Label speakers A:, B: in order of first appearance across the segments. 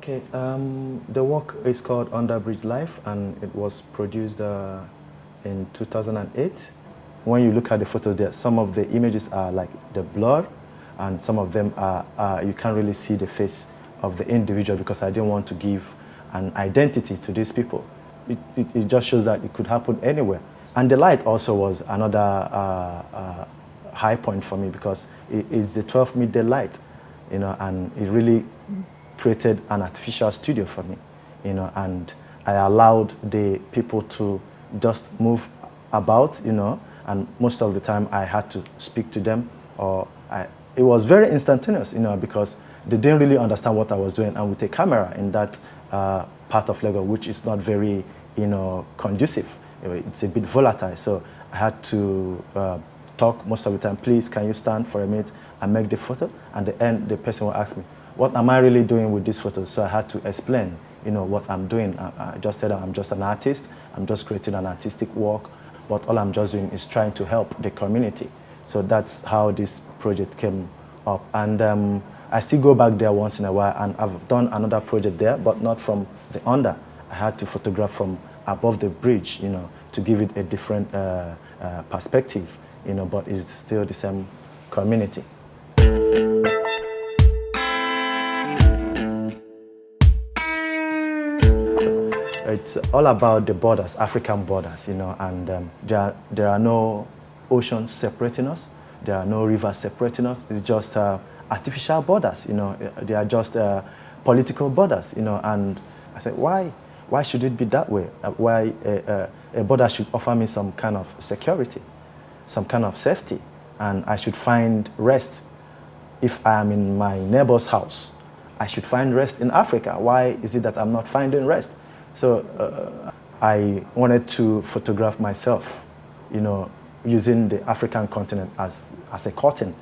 A: Okay, the work is called Underbridge Life, and it was produced in 2008. When you look at the photos there, some of the images are like the blur, and some of them are you can't really see the face of the individual because I didn't want to give an identity to these people. It just shows that it could happen anywhere. And the light also was another high point for me because it's the 12 midday light, you know, and it really created an artificial studio for me, you know, and I allowed the people to just move about, you know, and most of the time I had to speak to them, or it was very instantaneous, you know, because they didn't really understand what I was doing. And with a camera in that part of Lagos, which is not very, you know, conducive, it's a bit volatile. So I had to talk most of the time, please, can you stand for a minute and make the photo? And at the end, the person will ask me, what am I really doing with these photos? So I had to explain, you know, what I'm doing. I just said I'm just an artist. I'm just creating an artistic work. But all I'm just doing is trying to help the community. So that's how this project came up. And I still go back there once in a while, and I've done another project there, but not from the under. I had to photograph from above the bridge, you know, to give it a different perspective, you know, but it's still the same community. It's all about the borders, African borders, you know, and there are no oceans separating us. There are no rivers separating us. It's just artificial borders, you know. They are just political borders, you know. And I said, why should it be that way? Why a border should offer me some kind of security, some kind of safety, and I should find rest. If I am in my neighbor's house, I should find rest in Africa. Why is it that I'm not finding rest? So I wanted to photograph myself, you know, using the African continent as a curtain,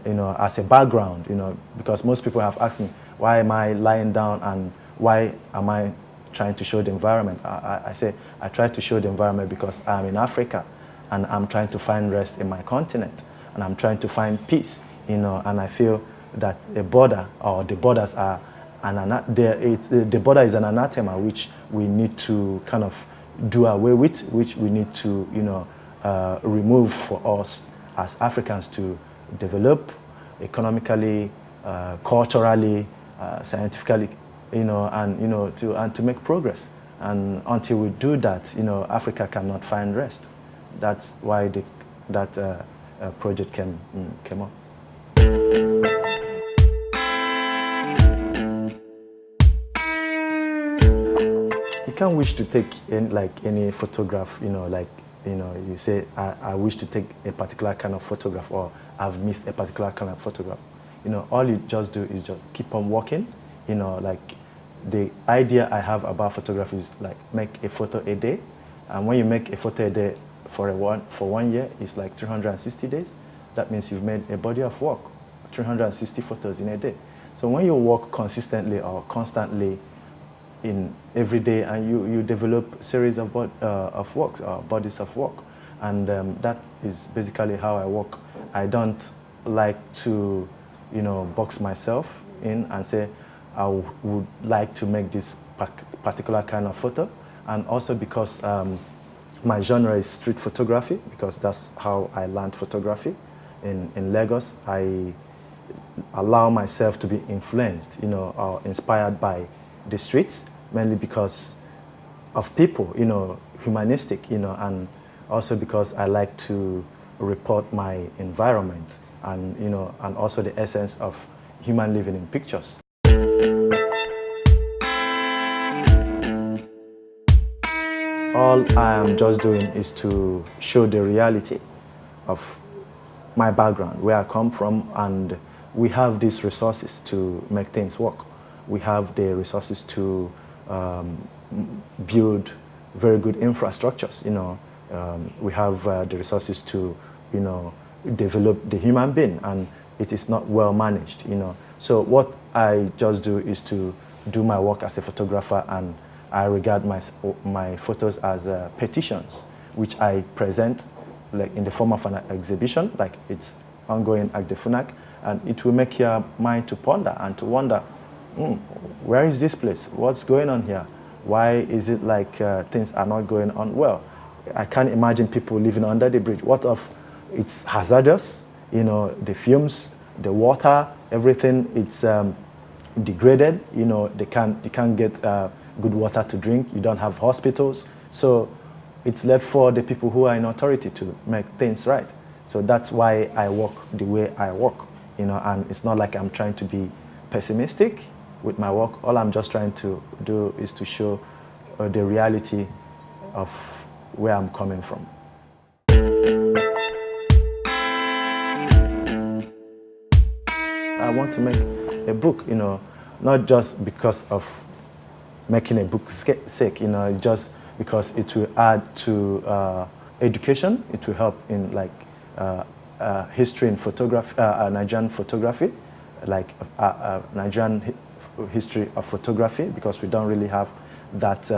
A: you know, as a background, you know, because most people have asked me, why am I lying down and why am I trying to show the environment? I say, I try to show the environment because I'm in Africa and I'm trying to find rest in my continent and I'm trying to find peace, you know, and I feel that a border or the borders are the border is an anathema which we need to kind of do away with, which we need to, you know, remove for us as Africans to develop economically, culturally, scientifically, you know, and to make progress. And until we do that, you know, Africa cannot find rest. That's why that project came up. You can't wish to take any photograph, you know, like, you know, you say, I wish to take a particular kind of photograph, or I've missed a particular kind of photograph. You know, all you just do is just keep on working. You know, like the idea I have about photography is like make a photo a day. And when you make a photo a day for 1 year, it's like 360 days. That means you've made a body of work, 360 photos in a day. So when you work consistently or constantly in every day, and you develop series of works or bodies of work, and that is basically how I work. I don't like to, you know, box myself in and say I would like to make this particular kind of photo, and also because my genre is street photography, because that's how I learned photography in Lagos. I allow myself to be influenced, you know, or inspired by the streets, mainly because of people, you know, humanistic, you know, and also because I like to report my environment and, you know, and also the essence of human living in pictures. All I am just doing is to show the reality of my background, where I come from, and we have these resources to make things work. We have the resources to build very good infrastructures, you know. We have the resources to, you know, develop the human being, and it is not well managed, you know. So what I just do is to do my work as a photographer, and I regard my photos as petitions, which I present like in the form of an exhibition, like it's ongoing at the Fnac, and it will make your mind to ponder and to wonder where is this place? What's going on here? Why is it like things are not going on well? I can't imagine people living under the bridge. What if it's hazardous? You know, the fumes, the water, everything, it's degraded. You know, you can't get good water to drink. You don't have hospitals. So it's left for the people who are in authority to make things right. So that's why I work the way I work. You know, and it's not like I'm trying to be pessimistic with my work. All I'm just trying to do is to show the reality of where I'm coming from. I want to make a book, you know, not just because of making a book's sake, you know, it's just because it will add to education. It will help in like history in photography, Nigerian photography, like Nigerian history of photography, because we don't really have that.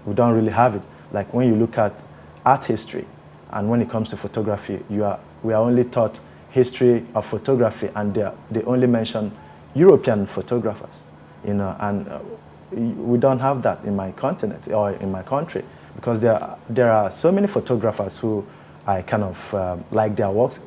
A: We don't really have it. Like when you look at art history, and when it comes to photography, we are only taught history of photography, and they only mention European photographers, you know, and we don't have that in my continent or in my country, because there are so many photographers who I kind of like their works.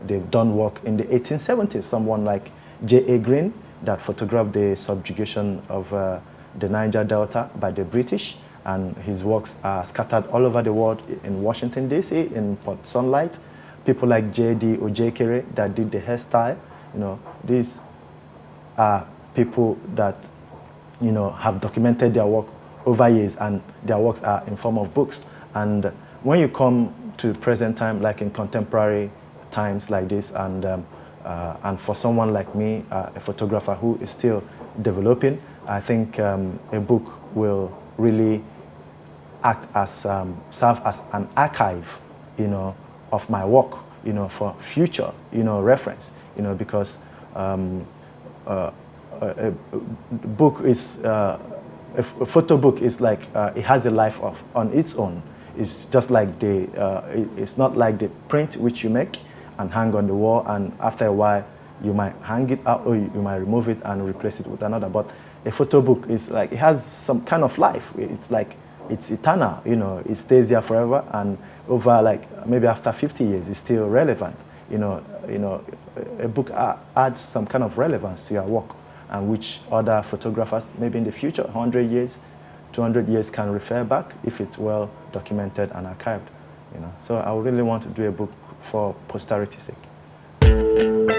A: They've done work in the 1870s. Someone like J.A. Green that photographed the subjugation of the Niger Delta by the British, and his works are scattered all over the world in Washington, D.C., in Port Sunlight. People like J.D. Ojekere that did the hairstyle, you know, these are people that, you know, have documented their work over years, and their works are in form of books. And when you come to present time, like in contemporary times like this, and for someone like me, a photographer who is still developing, I think a book will really act as, serve as an archive, you know, of my work, you know, for future, you know, reference, you know, because a book is, a photo book is like, it has a life on its own. It's just like it's not like the print which you make and hang on the wall, and after a while you might hang it out, or you might remove it and replace it with another. But a photo book is like, it has some kind of life. It's like, it's eternal, you know, it stays there forever, and over like maybe after 50 years it's still relevant. You know, a book adds some kind of relevance to your work, and which other photographers maybe in the future, 100 years, 200 years can refer back if it's well documented and archived. You know, so I really want to do a book for posterity's sake.